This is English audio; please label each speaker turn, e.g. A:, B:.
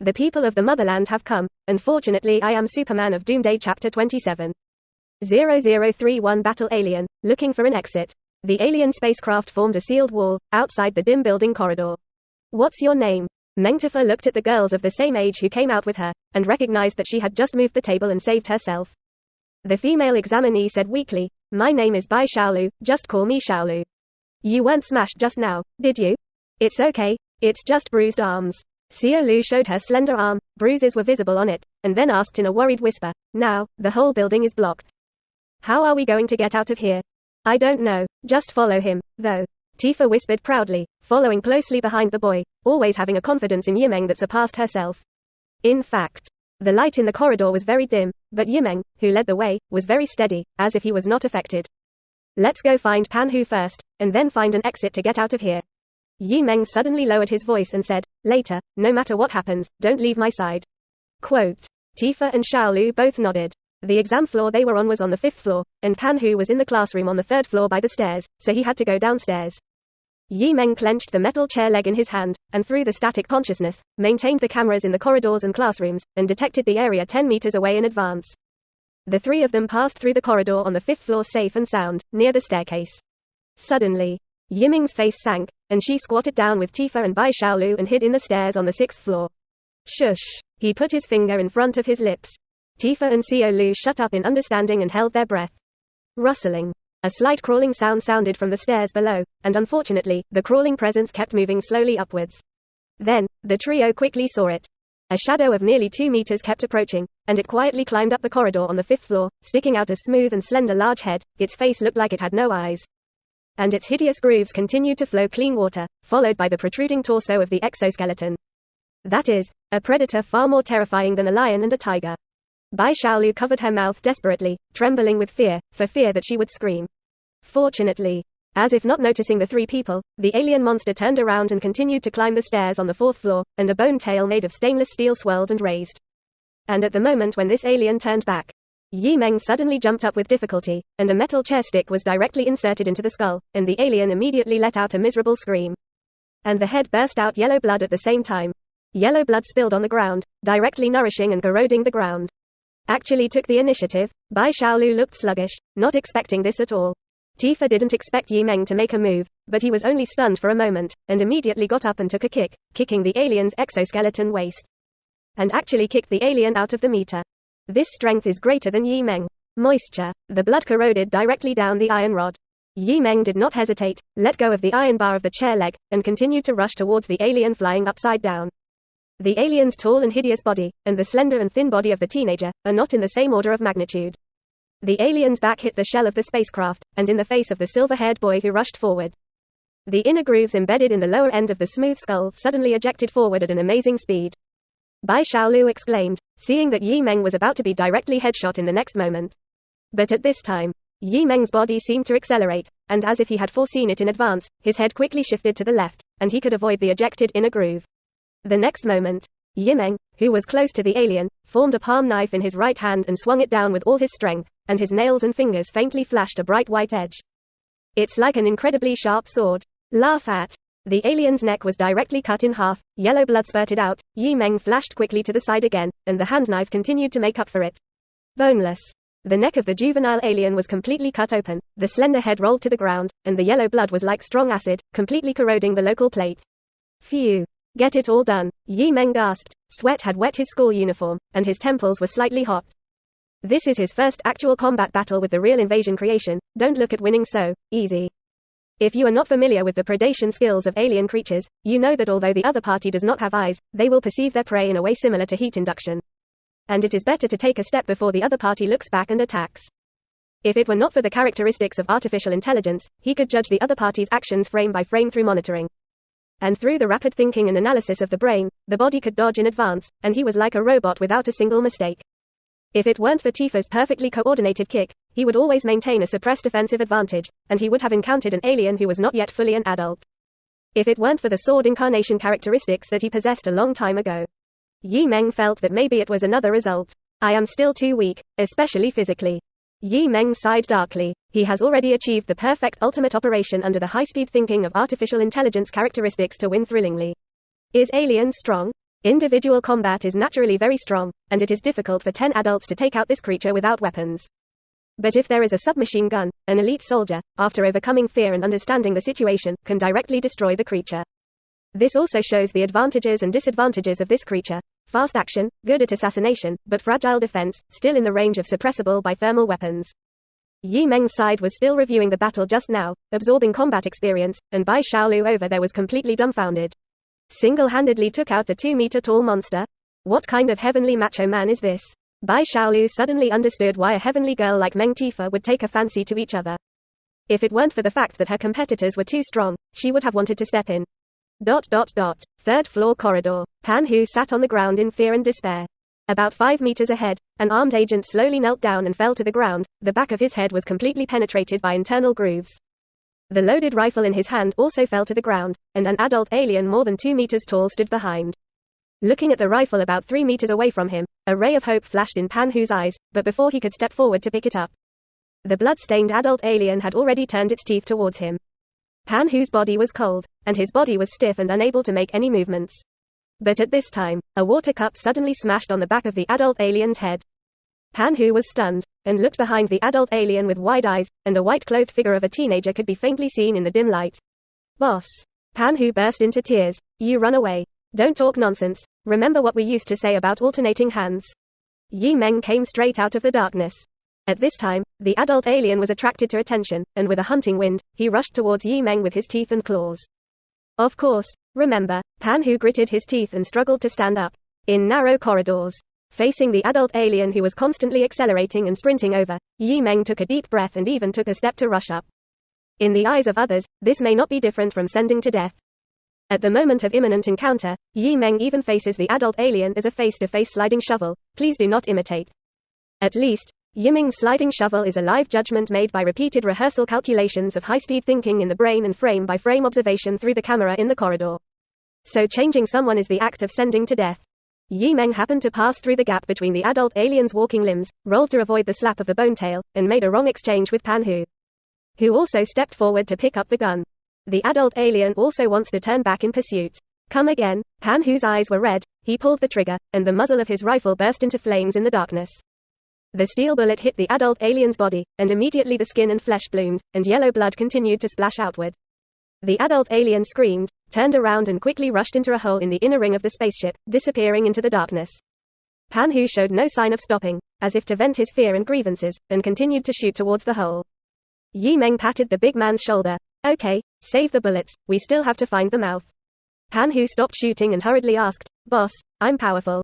A: The people of the motherland have come. Unfortunately, I am Superman of Doomsday Chapter 27. 0031 Battle Alien, looking for an exit. The alien spacecraft formed a sealed wall, outside the dim building corridor. What's your name? Meng looked at the girls of the same age who came out with her, and recognized that she had just moved the table and saved herself. The female examinee said weakly, my name is Bai Xiaolu, just call me Xiaolu. You weren't smashed just now, did you? It's okay, it's just bruised arms. Xiaolu showed her slender arm, bruises were visible on it, and then asked in a worried whisper, now, the whole building is blocked. How are we going to get out of here? I don't know, just follow him, though. Tifa whispered proudly, following closely behind the boy, always having a confidence in Meng that surpassed herself. In fact, the light in the corridor was very dim, but Meng, who led the way, was very steady, as if he was not affected. Let's go find Panhu first, and then find an exit to get out of here. Meng suddenly lowered his voice and said, later, no matter what happens, don't leave my side. Quote. Tifa and Xiaolu both nodded. The exam floor they were on was on the 5th floor, and Panhu was in the classroom on the 3rd floor by the stairs, so he had to go downstairs. Meng clenched the metal chair leg in his hand, and through the static consciousness, maintained the cameras in the corridors and classrooms, and detected the area 10 meters away in advance. The three of them passed through the corridor on the 5th floor safe and sound, near the staircase. Suddenly, Meng's face sank, and she squatted down with Tifa and Bai Xiaolu and hid in the stairs on the 6th floor. Shush. He put his finger in front of his lips. Tifa and Xiaolu shut up in understanding and held their breath. Rustling. A slight crawling sound sounded from the stairs below, and unfortunately, the crawling presence kept moving slowly upwards. Then, the trio quickly saw it. A shadow of nearly 2 meters kept approaching, and it quietly climbed up the corridor on the 5th floor, sticking out a smooth and slender large head. Its face looked like it had no eyes. And its hideous grooves continued to flow clean water, followed by the protruding torso of the exoskeleton. That is, a predator far more terrifying than a lion and a tiger. Bai Xiaolu covered her mouth desperately, trembling with fear, for fear that she would scream. Fortunately, as if not noticing the three people, the alien monster turned around and continued to climb the stairs on the 4th floor, and a bone tail made of stainless steel swirled and raised. And at the moment when this alien turned back, Meng suddenly jumped up with difficulty, and a metal chair stick was directly inserted into the skull, and the alien immediately let out a miserable scream. And the head burst out yellow blood at the same time. Yellow blood spilled on the ground, directly nourishing and corroding the ground. Actually took the initiative. Bai Xiaolu looked sluggish, not expecting this at all. Tifa didn't expect Meng to make a move, but he was only stunned for a moment, and immediately got up and took a kick, kicking the alien's exoskeleton waist. And actually kicked the alien out of the meter. This strength is greater than Meng. Moisture. The blood corroded directly down the iron rod. Meng did not hesitate, let go of the iron bar of the chair leg, and continued to rush towards the alien flying upside down. The alien's tall and hideous body, and the slender and thin body of the teenager, are not in the same order of magnitude. The alien's back hit the shell of the spacecraft, and in the face of the silver-haired boy who rushed forward. The inner grooves embedded in the lower end of the smooth skull suddenly ejected forward at an amazing speed. Bai Xiaolu exclaimed, seeing that Meng was about to be directly headshot in the next moment. But at this time, Meng's body seemed to accelerate, and as if he had foreseen it in advance, his head quickly shifted to the left, and he could avoid the ejected inner groove. The next moment, Meng, who was close to the alien, formed a palm knife in his right hand and swung it down with all his strength, and his nails and fingers faintly flashed a bright white edge. It's like an incredibly sharp sword. Laugh at. The alien's neck was directly cut in half, yellow blood spurted out, Meng flashed quickly to the side again, and the hand knife continued to make up for it. Boneless. The neck of the juvenile alien was completely cut open, the slender head rolled to the ground, and the yellow blood was like strong acid, completely corroding the local plate. Phew. Get it all done, Meng gasped. Sweat had wet his school uniform, and his temples were slightly hot. This is his first actual combat battle with the real invasion creation. Don't look at winning so easy. If you are not familiar with the predation skills of alien creatures, you know that although the other party does not have eyes, they will perceive their prey in a way similar to heat induction. And it is better to take a step before the other party looks back and attacks. If it were not for the characteristics of artificial intelligence, he could judge the other party's actions frame by frame through monitoring. And through the rapid thinking and analysis of the brain, the body could dodge in advance, and he was like a robot without a single mistake. If it weren't for Tifa's perfectly coordinated kick, he would always maintain a suppressed defensive advantage, and he would have encountered an alien who was not yet fully an adult. If it weren't for the sword incarnation characteristics that he possessed a long time ago. Meng felt that maybe it was another result. I am still too weak, especially physically. Meng sighed darkly. He has already achieved the perfect ultimate operation under the high-speed thinking of artificial intelligence characteristics to win thrillingly. Is alien strong? Individual combat is naturally very strong, and it is difficult for 10 adults to take out this creature without weapons. But if there is a submachine gun, an elite soldier, after overcoming fear and understanding the situation, can directly destroy the creature. This also shows the advantages and disadvantages of this creature. Fast action, good at assassination, but fragile defense, still in the range of suppressible by thermal weapons. Yi Meng's side was still reviewing the battle just now, absorbing combat experience, and Bai Xiaolu over there was completely dumbfounded. Single-handedly took out a 2-meter-tall monster? What kind of heavenly macho man is this? Bai Xiaolu suddenly understood why a heavenly girl like Meng Tifa would take a fancy to each other. If it weren't for the fact that her competitors were too strong, she would have wanted to step in. Third floor corridor. Pan Hu sat on the ground in fear and despair. About 5 meters ahead, an armed agent slowly knelt down and fell to the ground. The back of his head was completely penetrated by internal grooves. The loaded rifle in his hand also fell to the ground, and an adult alien more than 2 meters tall stood behind. Looking at the rifle about 3 meters away from him, a ray of hope flashed in Pan Hu's eyes, but before he could step forward to pick it up, the blood-stained adult alien had already turned its teeth towards him. Pan Hu's body was cold, and his body was stiff and unable to make any movements. But at this time, a water cup suddenly smashed on the back of the adult alien's head. Pan Hu was stunned, and looked behind the adult alien with wide eyes, and a white-clothed figure of a teenager could be faintly seen in the dim light. "Boss." Pan Hu burst into tears. "You run away. Don't talk nonsense. Remember what we used to say about alternating hands." Yi Meng came straight out of the darkness. At this time, the adult alien was attracted to attention, and with a hunting wind, he rushed towards Yi Meng with his teeth and claws. Of course, remember, Pan Hu gritted his teeth and struggled to stand up. In narrow corridors, facing the adult alien who was constantly accelerating and sprinting over, Yi Meng took a deep breath and even took a step to rush up. In the eyes of others, this may not be different from sending to death. At the moment of imminent encounter, Yi Meng even faces the adult alien as a face-to-face sliding shovel. Please do not imitate. At least, Yi Meng's sliding shovel is a live judgment made by repeated rehearsal calculations of high-speed thinking in the brain and frame-by-frame observation through the camera in the corridor. So changing someone is the act of sending to death. Yi Meng happened to pass through the gap between the adult alien's walking limbs, rolled to avoid the slap of the bone tail, and made a wrong exchange with Pan Hu, who also stepped forward to pick up the gun. The adult alien also wants to turn back in pursuit. Come again. Pan Hu's eyes were red, he pulled the trigger, and the muzzle of his rifle burst into flames in the darkness. The steel bullet hit the adult alien's body, and immediately the skin and flesh bloomed, and yellow blood continued to splash outward. The adult alien screamed, turned around and quickly rushed into a hole in the inner ring of the spaceship, disappearing into the darkness. Pan Hu showed no sign of stopping, as if to vent his fear and grievances, and continued to shoot towards the hole. Yi Meng patted the big man's shoulder. "Okay, save the bullets, we still have to find the mouth." Pan Hu stopped shooting and hurriedly asked, "Boss, I'm powerful.